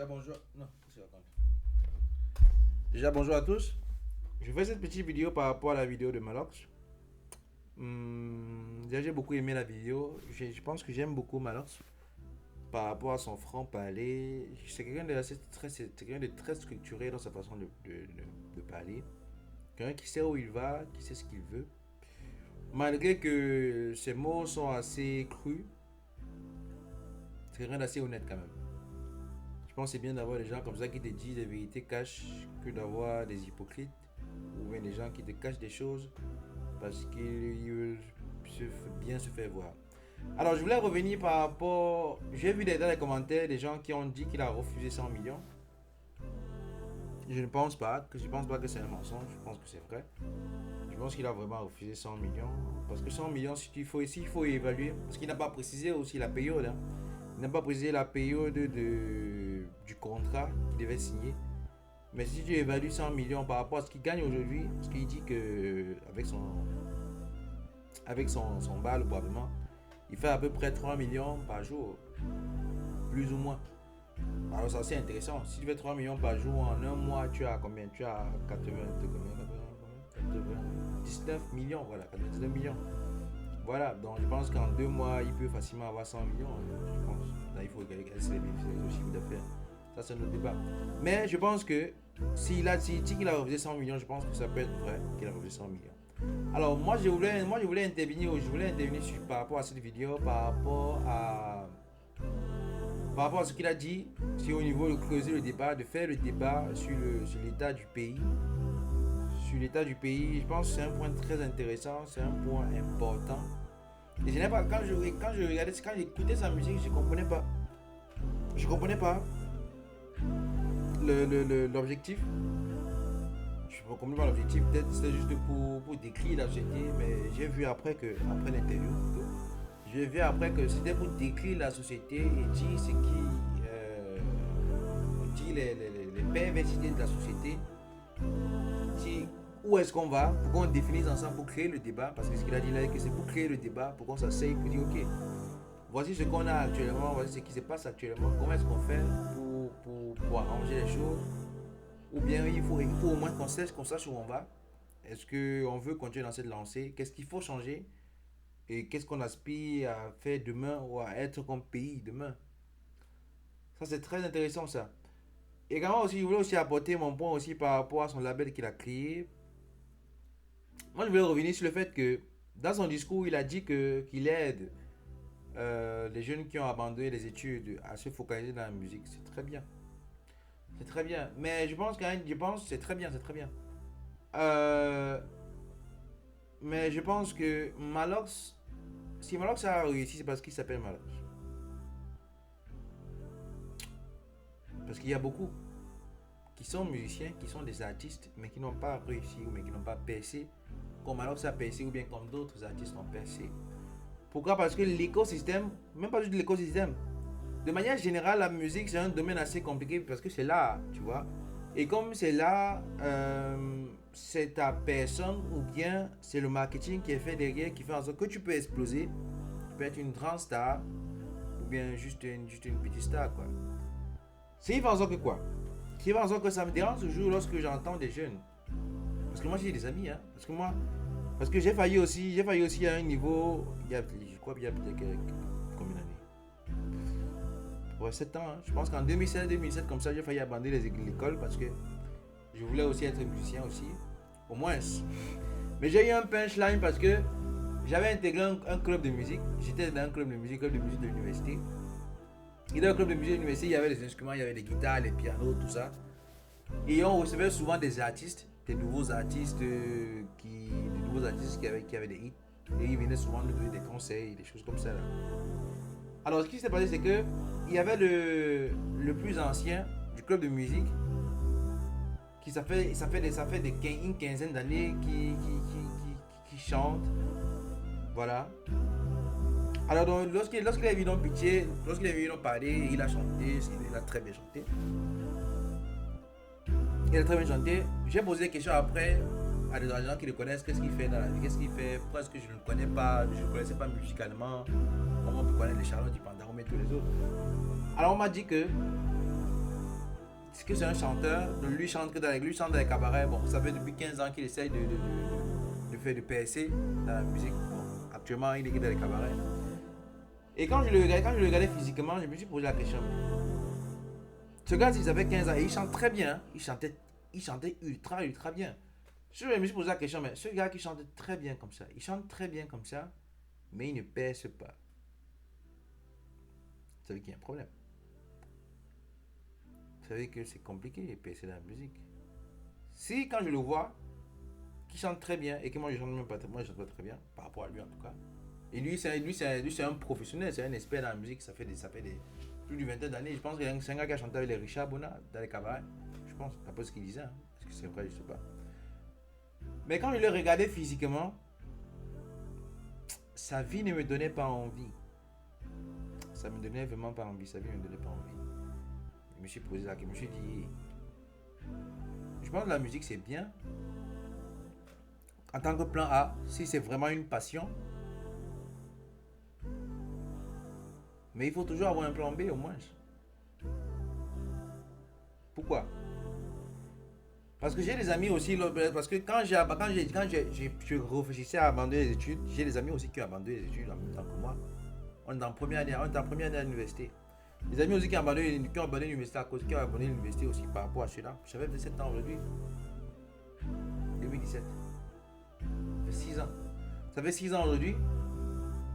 Déjà bonjour. Non, c'est pas grave. Déjà bonjour à tous. Je fais cette petite vidéo par rapport à la vidéo de Malox. Déjà j'ai beaucoup aimé la vidéo. Je pense que j'aime beaucoup Malox par rapport à son franc-parler. C'est quelqu'un de très structuré dans sa façon de parler. Quelqu'un qui sait où il va, qui sait ce qu'il veut. Malgré que ses mots sont assez crus, c'est quelqu'un d'assez honnête quand même. Je pense que c'est bien d'avoir des gens comme ça qui te disent des vérités cachées que d'avoir des hypocrites ou bien des gens qui te cachent des choses parce qu'ils veulent bien se faire voir. Alors je voulais revenir par rapport... J'ai vu dans les commentaires des gens qui ont dit qu'il a refusé 100 millions. Je ne pense pas, que c'est un mensonge, je pense que c'est vrai. Je pense qu'il a vraiment refusé 100 millions. Parce que 100 millions, il faut évaluer. Parce qu'il n'a pas précisé aussi la période. Hein. Il n'a pas précisé la période du contrat qu'il devait signer. Mais si tu évalues 100 millions par rapport à ce qu'il gagne aujourd'hui, parce qu'il dit que avec son bal probablement, il fait à peu près 3 millions par jour, plus ou moins. Alors ça c'est intéressant. Si tu fais 3 millions par jour en un mois, tu as combien? Tu as 19 millions, voilà, 99 millions. Voilà, donc je pense qu'en 2 mois, il peut facilement avoir 100 millions. Je pense. Là, il faut regarder les bénéfices au chiffre d'affaires. Ça, c'est notre débat. Mais je pense que s'il dit qu'il a refusé 100 millions, je pense que ça peut être vrai qu'il a refusé 100 millions. Alors, moi, je voulais intervenir par rapport à cette vidéo, par rapport à ce qu'il a dit, si au niveau de creuser le débat, de faire le débat sur l'état du pays. Sur l'état du pays, je pense que c'est un point très intéressant, c'est un point important. Et je n'ai pas, quand j'écoutais sa musique, je comprenais pas. Je comprenais pas l'objectif. Je ne comprenais pas l'objectif, peut-être c'était juste pour décrire la société, mais j'ai vu après l'interview, j'ai vu après que c'était pour décrire la société et dire ce qui, les perversités de la société. Où est-ce qu'on va, pour qu'on définisse ensemble, pour créer le débat, parce que ce qu'il a dit là, que c'est pour créer le débat, pour qu'on s'asseye, pour dire ok, voici ce qu'on a actuellement, voici ce qui se passe actuellement, comment est-ce qu'on fait pour arranger les choses, ou bien il faut au moins qu'on sache où on va, est-ce qu'on veut continuer dans cette lancée, qu'est-ce qu'il faut changer, et qu'est-ce qu'on aspire à faire demain, ou à être comme pays demain. Ça c'est très intéressant ça. Et également aussi, je voulais aussi apporter mon point aussi par rapport à son label qu'il a créé. Moi, je voulais revenir sur le fait que dans son discours, il a dit qu'il aide les jeunes qui ont abandonné les études à se focaliser dans la musique. C'est très bien. C'est très bien. Mais je pense que c'est très bien, c'est très bien. Euh, mais je pense que Malox, si Malox a réussi, c'est parce qu'il s'appelle Malox. Parce qu'il y a beaucoup qui sont musiciens, qui sont des artistes, mais qui n'ont pas réussi, ou mais qui n'ont pas percé, comme Malox a percé, ou bien comme d'autres artistes ont percé. Pourquoi? Parce que l'écosystème, même pas juste l'écosystème, de manière générale, la musique c'est un domaine assez compliqué parce que c'est l'art, tu vois. Et comme c'est l'art, c'est ta personne ou bien c'est le marketing qui est fait derrière qui fait en sorte que tu peux exploser. Tu peux être une grande star ou bien juste une petite star, quoi. C'est fait en sorte que quoi? C'est fait en sorte que ça me dérange toujours lorsque j'entends des jeunes. Parce que moi j'ai des amis, hein. Parce que j'ai failli aussi à un niveau, je crois qu'il y a peut-être combien d'années? Ouais, 7 ans, hein. Je pense qu'en 2007 comme ça, j'ai failli abandonner l'école parce que je voulais aussi être musicien aussi, au moins. Mais j'ai eu un punchline parce que j'avais intégré un club de musique. J'étais dans un club de musique de l'université. Et dans le club de musique de l'université, il y avait des instruments, il y avait des guitares, les pianos, tout ça. Et on recevait souvent des artistes, des nouveaux artistes qui avaient des hits. Et ils venaient souvent nous donner des conseils, des choses comme ça. Là. Alors ce qui s'est passé, c'est que il y avait le plus ancien du club de musique qui ça fait une quinzaine d'années qui chante. Voilà. Alors donc, lorsqu'il est venu pitcher, lorsqu'il est venu parler, il a chanté, il a très bien chanté. Il a très bien chanté. J'ai posé des questions après à des gens qui le connaissent, qu'est-ce qu'il fait dans la vie, qu'est-ce qu'il fait, pourquoi est-ce que je ne le connais pas, je ne le connaissais pas musicalement, comment on peut connaître les Charlotte du Pandaron et tous les autres. Alors on m'a dit que C'est que c'est un chanteur, lui chante dans les cabarets. Bon, ça fait depuis 15 ans qu'il essaye de faire du PSC dans la musique. Bon, actuellement, il est dans les cabarets. Et quand je le regardais physiquement, je me suis posé la question. Ce gars, il avait 15 ans et il chante très bien. Il chantait ultra bien. Je me suis posé la question, mais ce gars qui chante très bien comme ça, il chante très bien comme ça, mais il ne perce pas. Ça veut dire qu'il y a un problème. Ça veut dire que c'est compliqué de percer dans la musique. Si quand je le vois, qui chante très bien et que moi je chante même pas, moi je chante pas très bien, par rapport à lui en tout cas. Et lui c'est un professionnel, c'est un expert dans la musique, ça fait plus d'une vingtaine d'années. Je pense que c'est un gars qui a chanté avec les Richard Bona dans les cabarets. Je pense, d'après ce qu'il disait, hein. Est-ce que c'est vrai, je sais pas. Mais quand je le regardais physiquement, sa vie ne me donnait pas envie. Ça me donnait vraiment pas envie, sa vie ne me donnait pas envie. Je me suis posé la question, je me suis dit, je pense que la musique c'est bien. En tant que plan A, si c'est vraiment une passion. Mais il faut toujours avoir un plan B au moins. Pourquoi? Parce que j'ai des amis aussi, parce que quand je réfléchissais à abandonner les études, j'ai des amis aussi qui ont abandonné les études en même temps que moi. On est en première année à l'université. Les amis aussi qui ont abandonné l'université qui ont abandonné l'université aussi par rapport à cela. J'avais 17 ans aujourd'hui. 2017. Ça fait 6 ans. Ça fait 6 ans aujourd'hui.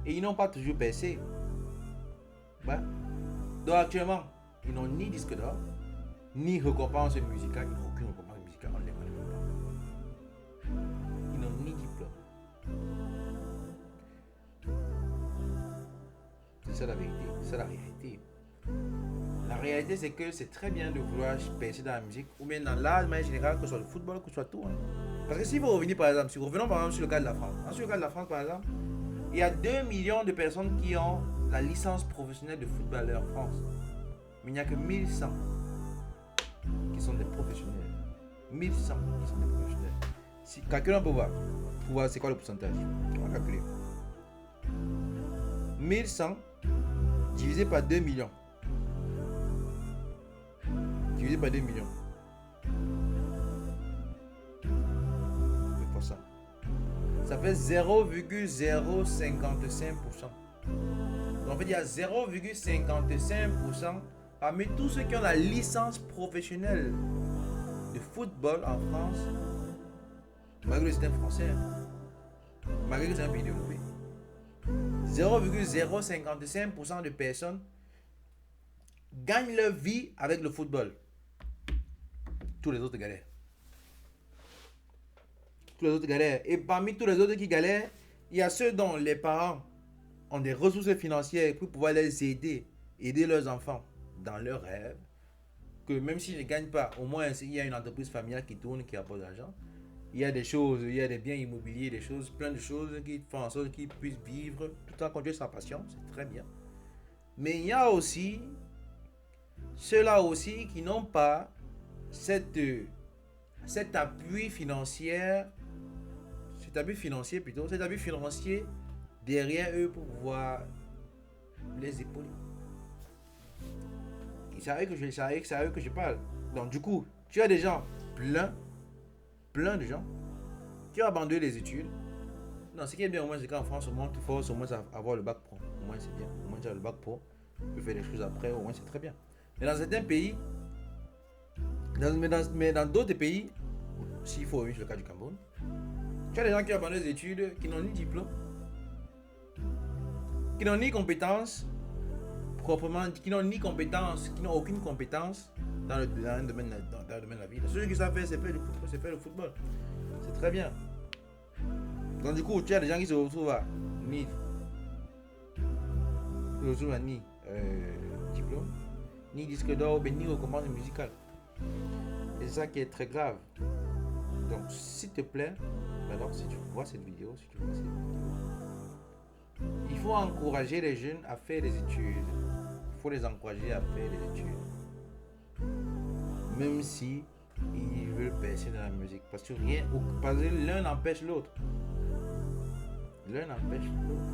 Et ils n'ont pas toujours baissé. Ouais. Donc actuellement, ils n'ont ni disque d'or, ni récompense musicale, ils n'ont aucune récompense musicale, on ne les connaît même pas. Ils n'ont ni diplôme. C'est ça la vérité, c'est ça la réalité. La réalité c'est que c'est très bien de vouloir percer dans la musique, ou bien dans l'art de manière générale, que ce soit le football, que ce soit tout. Hein. Parce que si vous revenez par exemple, si revenons par exemple sur le cas de la France, sur le cas de la France par exemple, il y a 2 millions de personnes qui ont la licence professionnelle de footballeur en France. Mais il n'y a que 1100 qui sont des professionnels. 1100 qui sont des professionnels. Si calculons pour voir c'est quoi le pourcentage. On va calculer. 1100 divisé par 2 millions. Divisé par 2 millions. C'est quoi ça? Ça fait 0,055%. Donc en fait, il y a 0,55% parmi tous ceux qui ont la licence professionnelle de football en France, malgré que c'est un français, malgré que c'est un pays développé. 0,055% de personnes gagnent leur vie avec le football. Tous les autres galèrent. Tous les autres galèrent. Et parmi tous les autres qui galèrent, il y a ceux dont les parents ont des ressources financières pour pouvoir les aider leurs enfants dans leurs rêves, que même s'ils ne gagnent pas, au moins il y a une entreprise familiale qui tourne, qui apporte de l'argent. Il y a des choses, il y a des biens immobiliers, des choses, plein de choses qui font en sorte qu'ils puissent vivre tout en continuant sa passion, c'est très bien. Mais il y a aussi ceux-là aussi qui n'ont pas cet appui financier derrière eux pour pouvoir les épauler. C'est à eux que je parle. Donc du coup, tu as des gens, plein de gens, qui ont abandonné les études. Non, ce qui est bien au moins, c'est qu'en France, au moins, tu forces au moins à avoir le bac pro. Au moins, c'est bien. Au moins, tu as le bac pro. Tu peux faire des choses après, au moins, c'est très bien. Mais dans certains pays, mais dans d'autres pays, s'il faut revenir sur le cas du Cameroun, tu as des gens qui ont abandonné les études, qui n'ont ni diplôme, qui n'ont ni compétences, proprement, qui n'ont aucune compétence dans le domaine de la vie. Ce qu'ils savent faire, c'est faire le football. C'est très bien. Donc du coup, tu as des gens qui se retrouvent à ni diplôme, ni disque d'or, ni récompense musicale. Et c'est ça qui est très grave. Donc s'il te plaît, alors si tu vois cette vidéo, il faut encourager les jeunes à faire des études. Il faut les encourager à faire des études. Même si ils veulent percer dans la musique. Parce que l'un n'empêche l'autre. Rien n'empêche l'autre.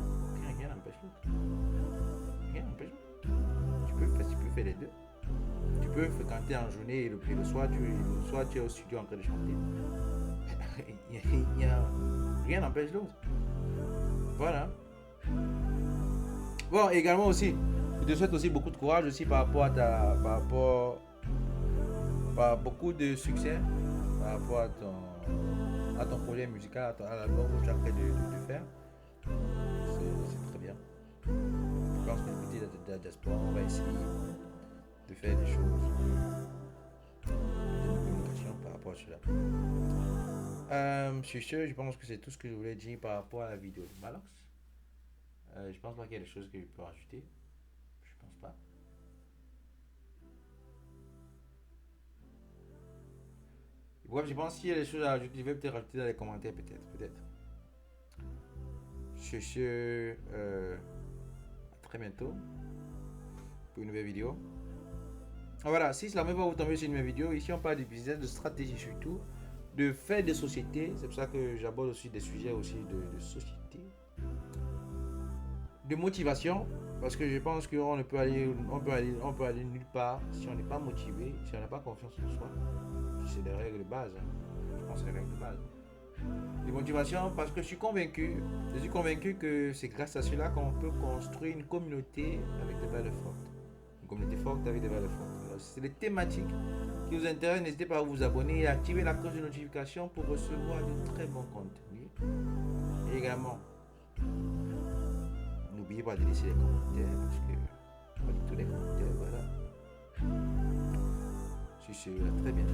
Tu peux faire les deux. Tu peux fréquenter en journée et le soir, tu es au studio en train de chanter. Rien n'empêche l'autre. Voilà. Bon, également aussi, je te souhaite aussi beaucoup de courage aussi par rapport par beaucoup de succès par rapport à ton projet musical, à l'album que tu es en train de faire. C'est très bien. Je pense que du côté de la diaspora, on va essayer de faire des choses, de communication par rapport à cela. Sur ce, je pense que c'est tout ce que je voulais dire par rapport à la vidéo de Malox. Je pense pas qu'il y ait des choses que je peux rajouter. Je pense pas. Bref, je pense qu'il y a des choses à rajouter. Je vais peut-être rajouter dans les commentaires, peut-être. Sur ce, à très bientôt pour une nouvelle vidéo. Voilà, si c'est la même fois que vous tombez sur une nouvelle vidéo, ici on parle de business, de stratégie surtout, de faire des sociétés. C'est pour ça que j'aborde aussi des sujets aussi de société, de motivation, parce que je pense qu'on ne peut aller nulle part si on n'est pas motivé, si on n'a pas confiance en soi. C'est des règles de base. Je pense que c'est des règles de base. De motivation, parce que je suis convaincu que c'est grâce à cela qu'on peut construire une communauté avec des valeurs fortes. Une communauté forte avec des valeurs fortes. Alors, c'est des thématiques qui vous intéressent, n'hésitez pas à vous abonner et à activer la cloche de notification pour recevoir de très bons contenus. Et également, n'oubliez pas de laisser les commentaires, parce que pas du tout les commentaires, voilà. Sur ce, à très bientôt.